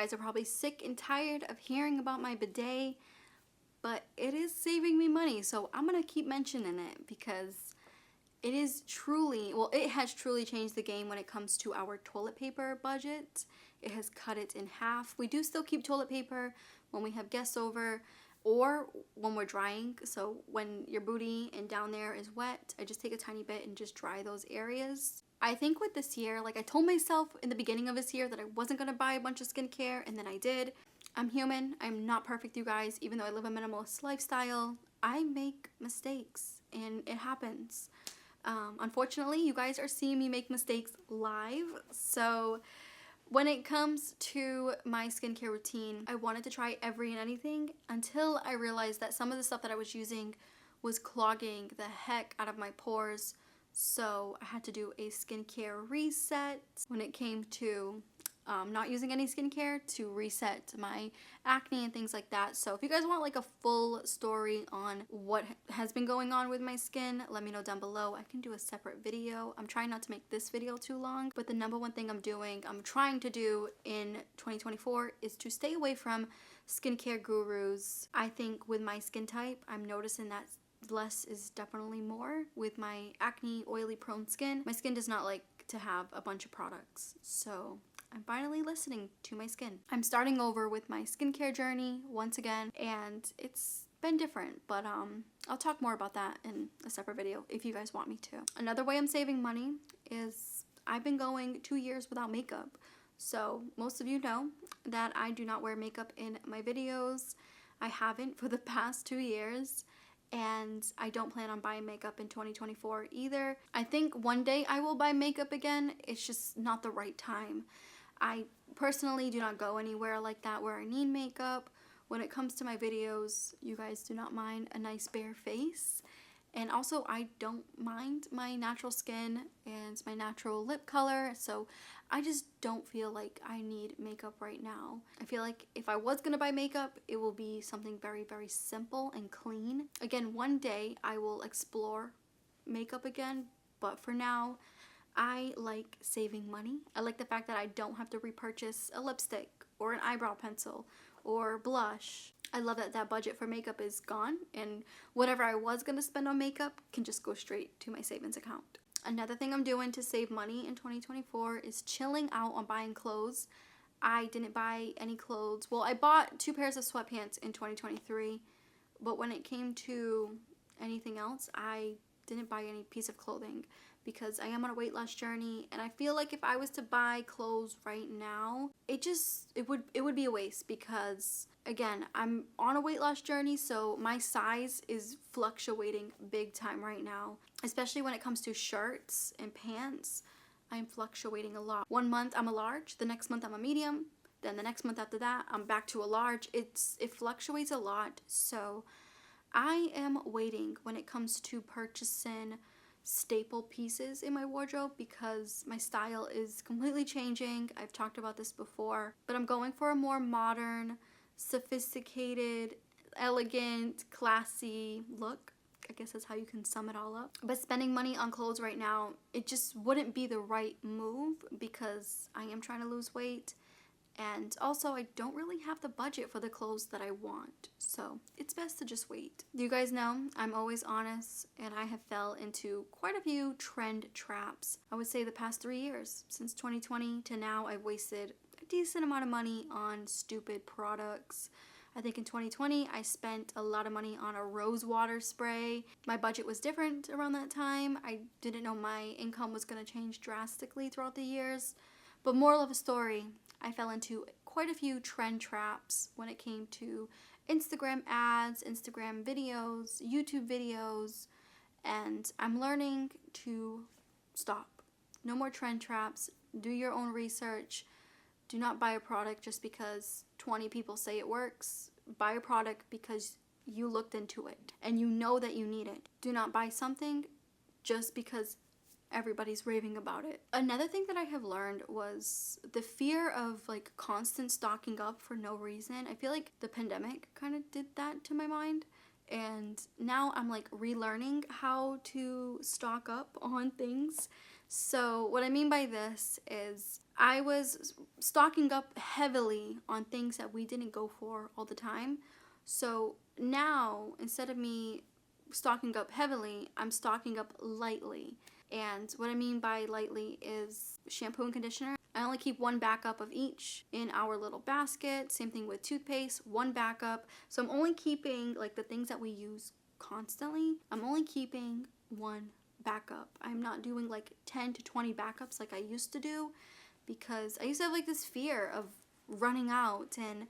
guys are probably sick and tired of hearing about my bidet, but it is saving me money, so I'm gonna keep mentioning it because it is truly, well, it has truly changed the game when it comes to our toilet paper budget. It has cut it in half. We do still keep toilet paper when we have guests over or when we're drying. So when your booty and down there is wet, I just take a tiny bit and just dry those areas. I think with this year, like I told myself in the beginning of this year that I wasn't gonna buy a bunch of skincare, and then I did. I'm human. I'm not perfect, you guys. Even though I live a minimalist lifestyle, I make mistakes and it happens. Unfortunately, you guys are seeing me make mistakes live. So when it comes to my skincare routine, I wanted to try every and anything until I realized that some of the stuff that I was using was clogging the heck out of my pores. So I had to do a skincare reset when it came to not using any skincare to reset my acne and things like that. So if you guys want like a full story on what has been going on with my skin, let me know down below. I can do a separate video. I'm trying not to make this video too long, but the number one thing I'm trying to do in 2024 is to stay away from skincare gurus. I think with my skin type, I'm noticing that less is definitely more. With my acne, oily prone skin, my skin does not like to have a bunch of products. So I'm finally listening to my skin. I'm starting over with my skincare journey once again, and it's been different, but I'll talk more about that in a separate video if you guys want me to. Another way I'm saving money is I've been going 2 years without makeup. So most of you know that I do not wear makeup in my videos. I haven't for the past 2 years. And I don't plan on buying makeup in 2024 either. I think one day I will buy makeup again. It's just not the right time. I personally do not go anywhere like that where I need makeup. When it comes to my videos, you guys do not mind a nice bare face. And also, I don't mind my natural skin and my natural lip color, so I just don't feel like I need makeup right now. I feel like if I was gonna buy makeup, it will be something very, very simple and clean. Again, one day I will explore makeup again, but for now, I like saving money. I like the fact that I don't have to repurchase a lipstick or an eyebrow pencil or blush. I love that that budget for makeup is gone, and whatever I was gonna spend on makeup can just go straight to my savings account. Another thing I'm doing to save money in 2024 is chilling out on buying clothes. I didn't buy any clothes. Well, I bought 2 pairs of sweatpants in 2023, but when it came to anything else, I didn't buy any piece of clothing because I am on a weight loss journey, and I feel like if I was to buy clothes right now, it would be a waste because again, I'm on a weight loss journey, so my size is fluctuating big time right now, especially when it comes to shirts and pants. I'm fluctuating a lot. 1 month I'm a large, the next month I'm a medium, then the next month after that I'm back to a large. It fluctuates a lot, so I am waiting when it comes to purchasing staple pieces in my wardrobe because my style is completely changing. I've talked about this before, but I'm going for a more modern, sophisticated, elegant, classy look. I guess that's how you can sum it all up. But spending money on clothes right now, it just wouldn't be the right move because I am trying to lose weight. And also, I don't really have the budget for the clothes that I want, so it's best to just wait. You guys know I'm always honest, and I have fell into quite a few trend traps. I would say the past 3 years, since 2020 to now, I've wasted a decent amount of money on stupid products. I think in 2020, I spent a lot of money on a rose water spray. My budget was different around that time. I didn't know my income was going to change drastically throughout the years. But moral of the story, I fell into quite a few trend traps when it came to Instagram ads, Instagram videos, YouTube videos, and I'm learning to stop. No more trend traps. Do your own research. Do not buy a product just because 20 people say it works. Buy a product because you looked into it and you know that you need it. Do not buy something just because everybody's raving about it. Another thing that I have learned was the fear of like constant stocking up for no reason. I feel like the pandemic kind of did that to my mind, and now I'm like relearning how to stock up on things. So what I mean by this is I was stocking up heavily on things that we didn't go for all the time. So now, instead of me stocking up heavily, I'm stocking up lightly. And what I mean by lightly is shampoo and conditioner. I only keep one backup of each in our little basket. Same thing with toothpaste, one backup. So I'm only keeping like the things that we use constantly. I'm only keeping one backup. I'm not doing like 10 to 20 backups like I used to do, because I used to have like this fear of running out and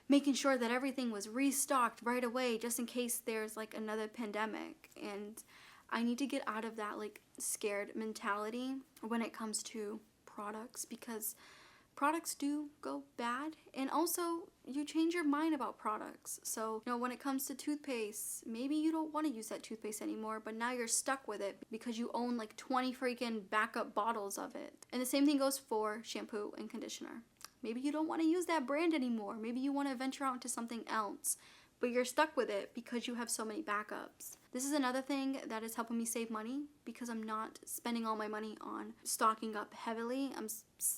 making sure that everything was restocked right away just in case there's like another pandemic. And I need to get out of that like scared mentality when it comes to products, because products do go bad, and also you change your mind about products. So, when it comes to toothpaste, maybe you don't want to use that toothpaste anymore, but now you're stuck with it because you own like 20 freaking backup bottles of it. And the same thing goes for shampoo and conditioner. Maybe you don't want to use that brand anymore. Maybe you want to venture out into something else, but you're stuck with it because you have so many backups. This is another thing that is helping me save money, because I'm not spending all my money on stocking up heavily. I'm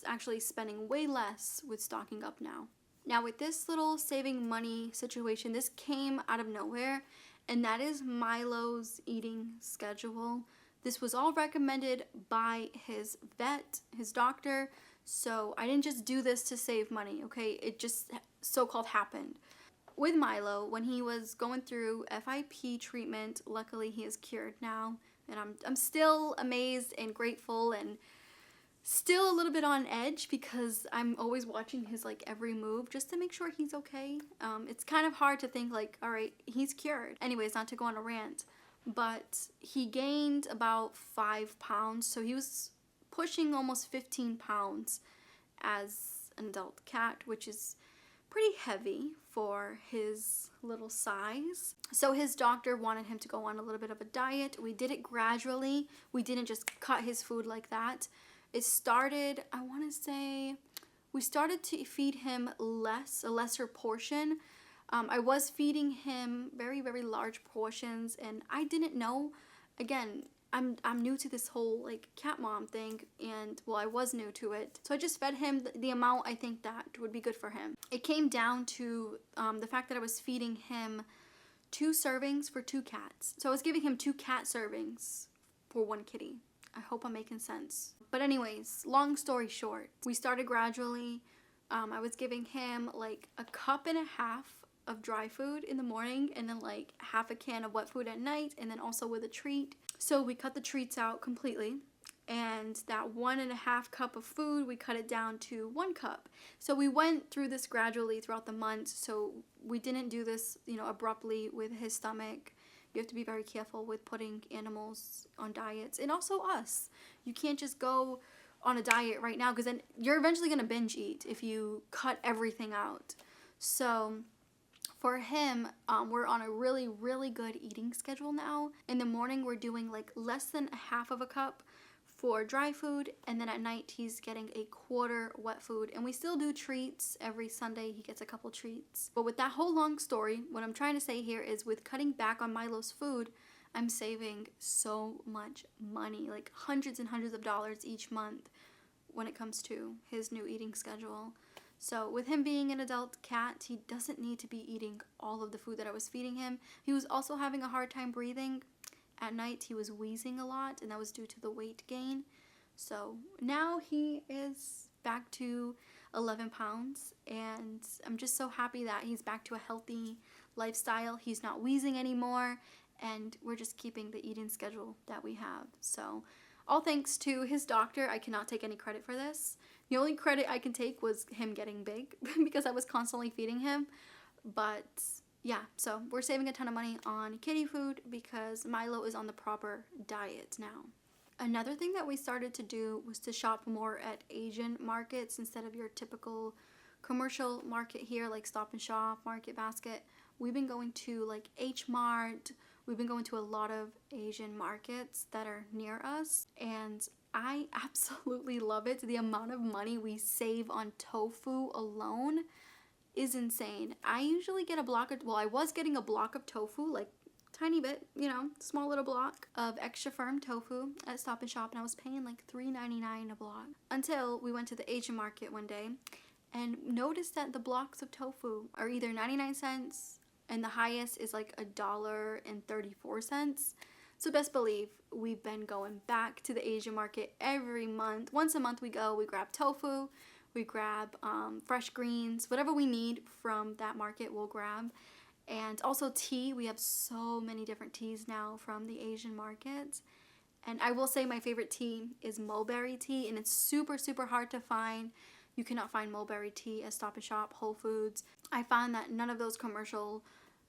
actually spending way less with stocking up now. Now, with this little saving money situation, this came out of nowhere, and that is Milo's eating schedule. This was all recommended by his vet, his doctor, so I didn't just do this to save money, okay? It just so-called happened. With Milo, when he was going through FIP treatment, luckily he is cured now, and I'm still amazed and grateful and still a little bit on edge, because I'm always watching his like every move just to make sure he's okay. It's kind of hard to think like, all right, he's cured. Anyways, not to go on a rant, but he gained about 5 pounds, so he was pushing almost 15 pounds as an adult cat, which is pretty heavy for his little size. So his doctor wanted him to go on a little bit of a diet. We did it gradually. We didn't just cut his food like that. It started, I want to say, we started to feed him a lesser portion. I was feeding him very, very large portions, and I didn't know. Again, I'm new to this whole like cat mom thing, and well, I was new to it, so I just fed him the amount I think that would be good for him. It came down to the fact that I was feeding him 2 servings for 2 cats. So I was giving him 2 cat servings for 1 kitty. I hope I'm making sense. But anyways, long story short, we started gradually. I was giving him like a cup and a half of dry food in the morning, and then like half a can of wet food at night, and then also with a treat. So we cut the treats out completely, and that 1.5 cup of food, we cut it down to 1 cup. So we went through this gradually throughout the month, so we didn't do this, abruptly with his stomach. You have to be very careful with putting animals on diets, and also us. You can't just go on a diet right now, because then you're eventually going to binge eat if you cut everything out. So for him, we're on a really, really good eating schedule now. In the morning, we're doing like less than a half of a cup for dry food, and then at night he's getting a quarter wet food. And we still do treats. Every Sunday he gets a couple treats. But with that whole long story, what I'm trying to say here is, with cutting back on Milo's food, I'm saving so much money, like hundreds and hundreds of dollars each month when it comes to his new eating schedule. So with him being an adult cat, he doesn't need to be eating all of the food that I was feeding him. He was also having a hard time breathing. At night, he was wheezing a lot, and that was due to the weight gain. So now he is back to 11 pounds, and I'm just so happy that he's back to a healthy lifestyle. He's not wheezing anymore, and we're just keeping the eating schedule that we have. So all thanks to his doctor. I cannot take any credit for this. The only credit I can take was him getting big because I was constantly feeding him. But yeah, so we're saving a ton of money on kitty food because Milo is on the proper diet now. Another thing that we started to do was to shop more at Asian markets instead of your typical commercial market here like Stop and Shop, Market Basket. We've been going to like H Mart. We've been going to a lot of Asian markets that are near us, and I absolutely love it. The amount of money we save on tofu alone is insane. I usually get I was getting a block of tofu, like tiny bit, you know, small little block of extra firm tofu at Stop and Shop, and I was paying like $3.99 a block. Until we went to the Asian market one day and noticed that the blocks of tofu are either 99 cents and the highest is like $1.34. So best believe we've been going back to the Asian market every month. Once a month we go, we grab tofu, we grab fresh greens, whatever we need from that market we'll grab. And also tea, we have so many different teas now from the Asian market. And I will say my favorite tea is mulberry tea, and it's super, super hard to find. You cannot find mulberry tea at Stop and Shop, Whole Foods. I found that none of those commercial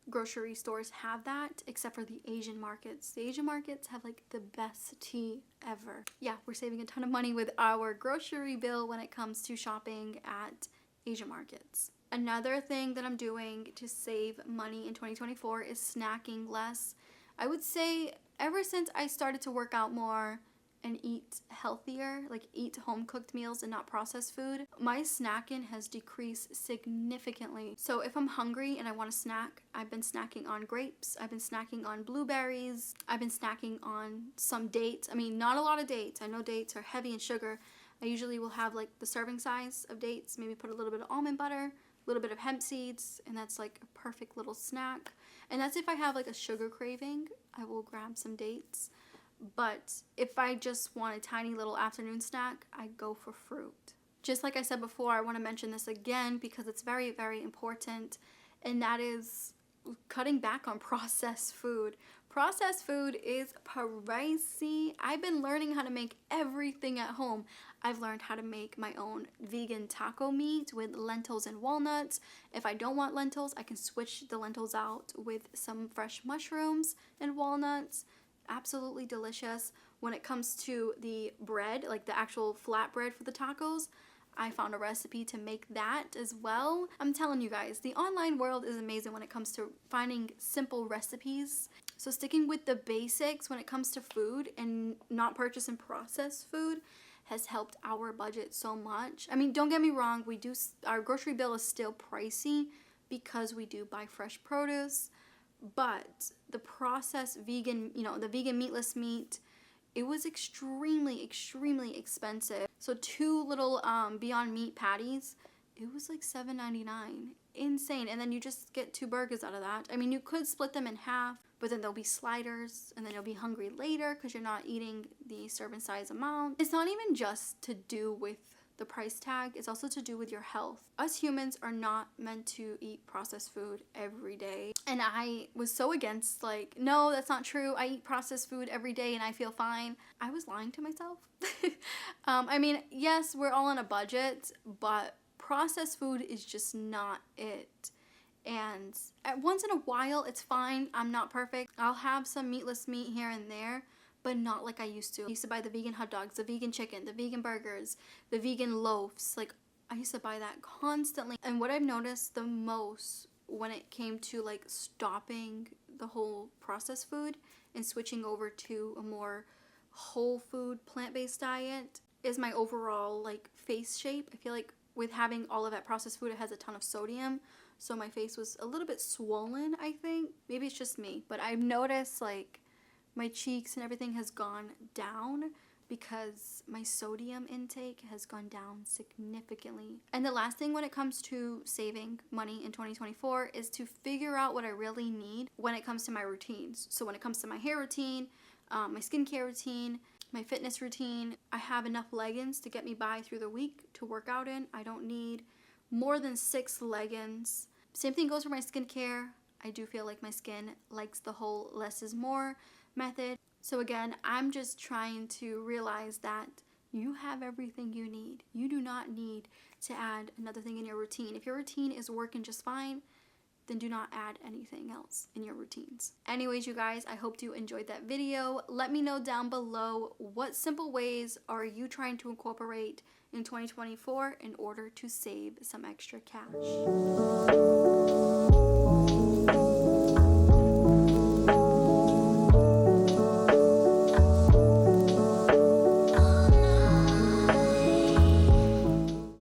grocery stores have that except for the Asian markets. The Asian markets have like the best tea ever. Yeah, we're saving a ton of money with our grocery bill when it comes to shopping at Asian markets. Another thing that I'm doing to save money in 2024 is snacking less. I would say ever since I started to work out more and eat healthier, like eat home cooked meals and not processed food, my snacking has decreased significantly. So if I'm hungry and I want a snack, I've been snacking on grapes, I've been snacking on blueberries, I've been snacking on some dates. I mean, not a lot of dates. I know dates are heavy in sugar. I usually will have like the serving size of dates, maybe put a little bit of almond butter, a little bit of hemp seeds, and that's like a perfect little snack. And that's if I have like a sugar craving, I will grab some dates. But if I just want a tiny little afternoon snack, I go for fruit. Just like I said before, I want to mention this again because it's very, very important, and that is cutting back on processed food. Processed food is pricey. I've been learning how to make everything at home. I've learned how to make my own vegan taco meat with lentils and walnuts. If I don't want lentils, I can switch the lentils out with some fresh mushrooms and walnuts. Absolutely delicious. When it comes to the bread, like the actual flat bread for the tacos, I found a recipe to make that as well. I'm telling you guys, the online world is amazing when it comes to finding simple recipes. So sticking with the basics when it comes to food and not purchasing processed food has helped our budget so much. I mean, don't get me wrong, our grocery bill is still pricey because we do buy fresh produce, but the processed vegan, the vegan meatless meat, it was extremely, extremely expensive. So 2 little Beyond Meat patties, it was like $7.99. Insane. And then you just get 2 burgers out of that. I mean, you could split them in half, but then there'll be sliders, and then you'll be hungry later because you're not eating the serving size amount. It's not even just to do with the price tag, it's also to do with your health. Us humans are not meant to eat processed food every day. And I was so against, like, no, that's not true. I eat processed food every day and I feel fine. I was lying to myself. I mean, yes, we're all on a budget, but processed food is just not it. And once in a while, it's fine. I'm not perfect. I'll have some meatless meat here and there, but not like I used to. I used to buy the vegan hot dogs, the vegan chicken, the vegan burgers, the vegan loaves. Like, I used to buy that constantly. And what I've noticed the most when it came to like stopping the whole processed food and switching over to a more whole food plant-based diet is my overall like face shape. I feel like with having all of that processed food, it has a ton of sodium. So my face was a little bit swollen, I think. Maybe it's just me, but I've noticed like my cheeks and everything has gone down because my sodium intake has gone down significantly. And the last thing when it comes to saving money in 2024 is to figure out what I really need when it comes to my routines. So when it comes to my hair routine, my skincare routine, my fitness routine, I have enough leggings to get me by through the week to work out in. I don't need more than 6 leggings. Same thing goes for my skincare. I do feel like my skin likes the whole less is more method. So again, I'm just trying to realize that you have everything you need. You do not need to add another thing in your routine. If your routine is working just fine, then do not add anything else in your routines. Anyways, you guys, I hope you enjoyed that video. Let me know down below what simple ways are you trying to incorporate in 2024 in order to save some extra cash.